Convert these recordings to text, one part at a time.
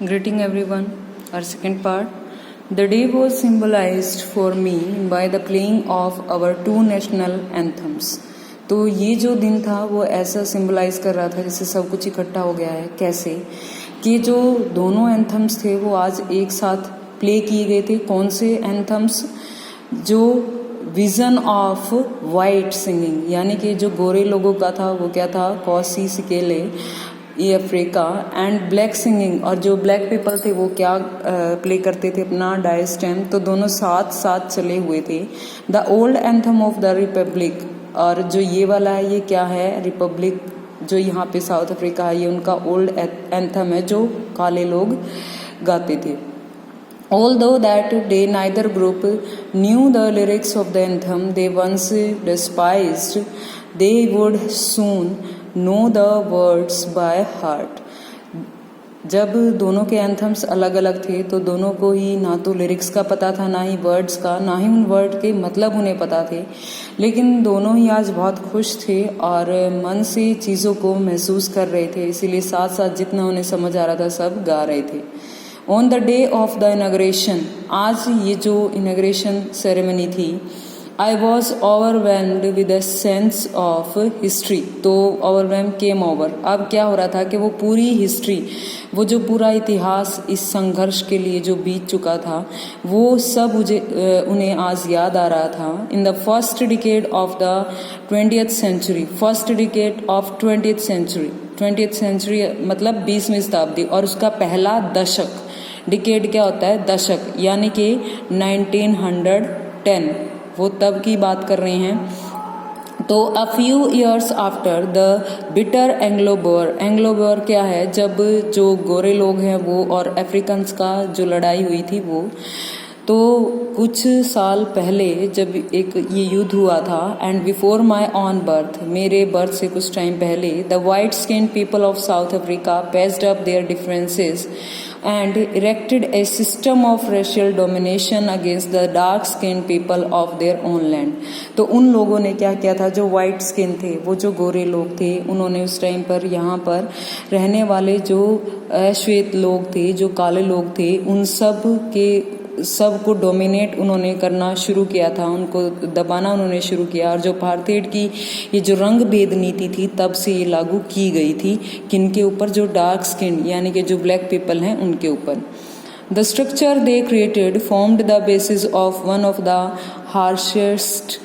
Greeting everyone. Our second part. The day was symbolized for me by the playing of our two national anthems. तो ये जो दिन था वो ऐसा सिंबलाइज कर रहा था जैसे सब कुछ इकट्ठा हो गया है। कैसे कि जो दोनों एंथम्स थे वो आज एक साथ प्ले किए गए थे। कौन से एंथम्स? जो विजन ऑफ वाइट सिंगिंग, यानी कि जो गोरे लोगों का था वो क्या था, कौसी सिकेले ये अफ्रीका, एंड ब्लैक सिंगिंग, और जो ब्लैक पीपल थे वो क्या प्ले करते थे अपना डायस्टेम। तो दोनों साथ साथ चले हुए थे। The old anthem of the Republic, और जो ये वाला है ये क्या है, रिपब्लिक जो यहाँ पे साउथ अफ्रीका है, ये उनका ओल्ड एंथम है जो काले लोग गाते थे। Although that day neither group knew the lyrics of the anthem they once despised, they would soon know the words by heart. जब दोनों के एंथम्स अलग अलग थे तो दोनों को ही ना तो लिरिक्स का पता था, ना ही वर्ड्स का, ना ही उन वर्ड के मतलब उन्हें पता थे, लेकिन दोनों ही आज बहुत खुश थे और मन से चीज़ों को महसूस कर रहे थे। इसीलिए साथ साथ जितना उन्हें समझ आ रहा था सब गा रहे थे। On the day of the inauguration, आज ये जो इनॉग्रेशन सेरेमनी थी, I was overwhelmed with a sense of history. तो ओवरवेल्म केम ओवर, अब क्या हो रहा था कि वो पूरी हिस्ट्री, वो जो पूरा इतिहास इस संघर्ष के लिए जो बीत चुका था वो सब उन्हें आज याद आ रहा था। In the first decade of the 20th century, first decade of 20th century, 20th century मतलब 20वीं शताब्दी, और उसका पहला दशक, डिकेड क्या होता है, दशक, यानी कि 1910, वो तब की बात कर रहे हैं। तो a few years after the bitter Anglo bore, Anglo bore क्या है, जब जो गोरे लोग हैं वो और अफ्रीकन्स का जो लड़ाई हुई थी वो, तो कुछ साल पहले जब एक ये युद्ध हुआ था, and before my on birth, मेरे बर्थ से कुछ टाइम पहले, the white skin people of south Africa paced up there differences and erected a system of racial domination against the dark skinned people of their own land. तो उन लोगों ने क्या किया था, जो वाइट स्किन थे, वो जो गोरे लोग थे, उन्होंने उस टाइम पर यहाँ पर रहने वाले जो श्वेत लोग थे, जो काले लोग थे, उन सब को डोमिनेट उन्होंने करना शुरू किया था, उनको दबाना उन्होंने शुरू किया। और जो अपार्थाइड की ये जो रंग भेद नीति थी तब से ये लागू की गई थी, किनके ऊपर, जो डार्क स्किन यानी कि जो ब्लैक पीपल हैं उनके ऊपर। The structure they created formed the basis of one of the harshest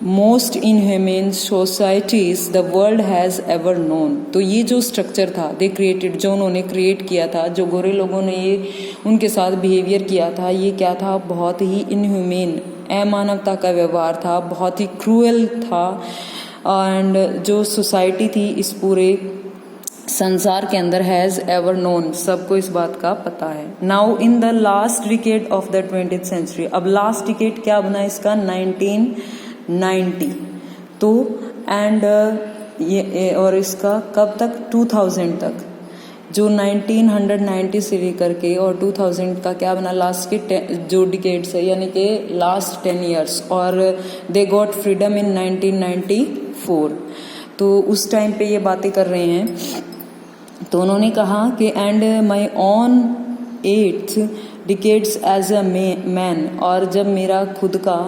most inhuman societies the world has ever known. तो ये जो स्ट्रक्चर था, दे क्रिएटेड, जो उन्होंने क्रिएट किया था, जो गोरे लोगों ने ये उनके साथ बिहेवियर किया था, ये क्या था, बहुत ही इनह्यूमन, अमानवता का व्यवहार था, बहुत ही क्रूएल था। एंड जो सोसाइटी थी इस पूरे संसार के अंदर हैज़ एवर नोन, सबको इस बात का पता है। Now in the last decade of the 20th century, अब लास्ट डिकेड क्या बना इसका, 1990। तो एंड ये और इसका कब तक, 2000 तक, जो 1990 से लेकर के और 2000 का क्या बना, लास्ट के जो डिकेड्स है, यानी कि लास्ट 10 ईयर्स, और दे गॉट फ्रीडम इन 1994। तो उस टाइम पे ये बातें कर रहे हैं। तो उन्होंने कहा कि and my on 8th decades as a man, और जब मेरा खुद का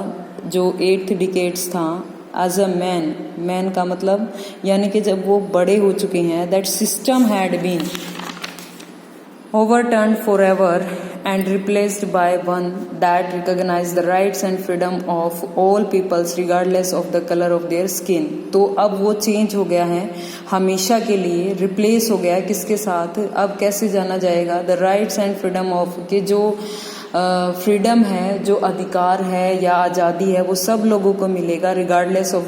जो 8th डिकेड्स था एज अ मैन का मतलब यानी कि जब वो बड़े हो चुके हैं, that system had been overturned forever and replaced by one that recognized the rights and freedom of all peoples regardless of the color of their skin. तो अब वो चेंज हो गया है, हमेशा के लिए रिप्लेस हो गया है, किसके साथ, अब कैसे जाना जाएगा, the rights and freedom of, के जो फ्रीडम है, जो अधिकार है या आज़ादी है, वो सब लोगों को मिलेगा, regardless of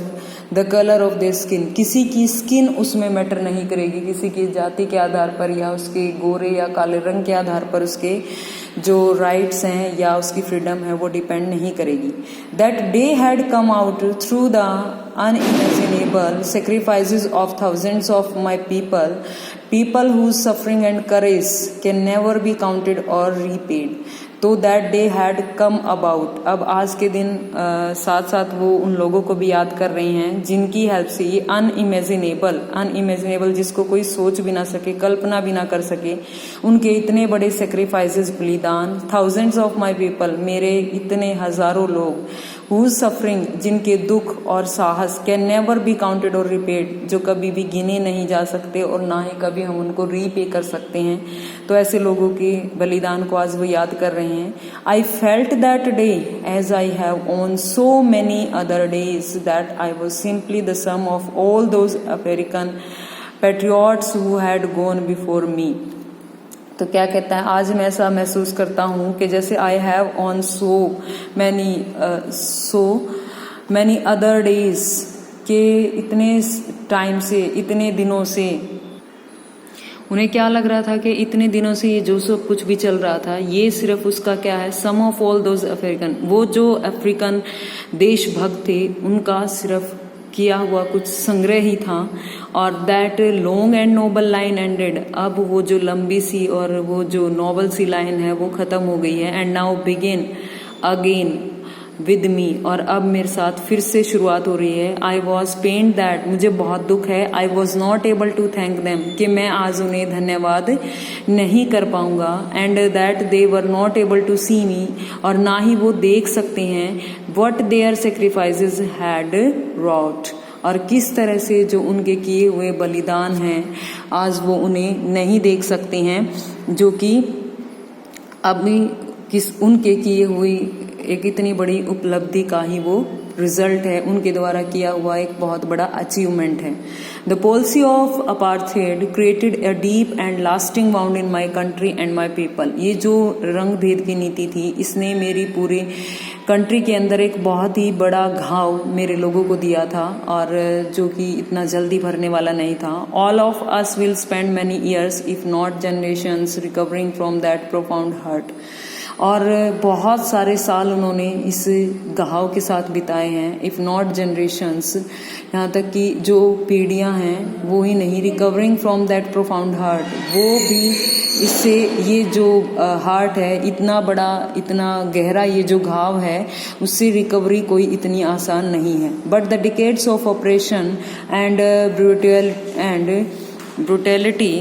the colour of the skin, किसी की स्किन उसमें मैटर नहीं करेगी, किसी की जाति के आधार पर या उसके गोरे या काले रंग के आधार पर उसके जो राइट्स हैं या उसकी फ्रीडम है वो डिपेंड नहीं करेगी। That day had come out through the unimaginable sacrifices of thousands of my people whose suffering and courage can never be counted और रीपेड। तो that day had come about. अब आज के दिन साथ साथ वो उन लोगों को भी याद कर रही हैं जिनकी हेल्प से ये अनइमेजिनेबल जिसको कोई सोच भी ना सके, कल्पना भी ना कर सके, उनके इतने बड़े सेक्रीफाइसेस, बलिदान, थाउजेंड्स ऑफ माई पीपल, मेरे इतने हजारों लोग, हुज सफरिंग, जिनके दुख और साहस, कैन नेवर बी काउंटेड और रिपेड, जो कभी भी गिने नहीं जा सकते और ना ही कभी हम उनको रीपे कर सकते हैं। तो ऐसे लोगों के बलिदान को आज वो याद कर रहे हैं। I felt that day as I have on so many other days that I was simply the sum of all those American patriots who had gone before me. तो क्या कहता है, आज मैं ऐसा महसूस करता हूँ कि जैसे आई have on so many other days, के इतने टाइम से, इतने दिनों से, उन्हें क्या लग रहा था कि इतने दिनों से ये जो सब कुछ भी चल रहा था ये सिर्फ उसका क्या है, सम ऑफ ऑल दोज अफ्रीकन, वो जो अफ्रीकन देशभक्त थे उनका सिर्फ किया हुआ कुछ संग्रह ही था। और that long and noble line ended, अब वो जो लंबी सी और वो जो नोबल सी लाइन है वो खत्म हो गई है। And now begin again with me, और अब मेरे साथ फिर से शुरुआत हो रही है। आई वॉज पेन्ड दैट, मुझे बहुत दुख है, I was not able to thank them, कि मैं आज उन्हें धन्यवाद नहीं कर पाऊंगा। And that they were not able to see me, और ना ही वो देख सकते हैं what their sacrifices had wrought, और किस तरह से जो उनके किए हुए बलिदान हैं आज वो उन्हें नहीं देख सकते हैं, जो कि अभी उनके किए हुई एक इतनी बड़ी उपलब्धि का ही वो रिजल्ट है, उनके द्वारा किया हुआ एक बहुत बड़ा अचीवमेंट है। The policy of apartheid created a deep and lasting wound in my country and my people, ये जो रंग भेद की नीति थी इसने मेरी पूरी कंट्री के अंदर एक बहुत ही बड़ा घाव मेरे लोगों को दिया था, और जो कि इतना जल्दी भरने वाला नहीं था। All of us will spend many years if not generations recovering from that profound hurt, और बहुत सारे साल उन्होंने इस घाव के साथ बिताए हैं। इफ़ नॉट जनरेशंस, यहाँ तक कि जो पीढ़ियाँ हैं वो ही नहीं, recovering from that profound heart, वो भी इससे, ये जो हार्ट है इतना बड़ा, इतना गहरा ये जो घाव है, उससे रिकवरी कोई इतनी आसान नहीं है। But the decades of operation and brutality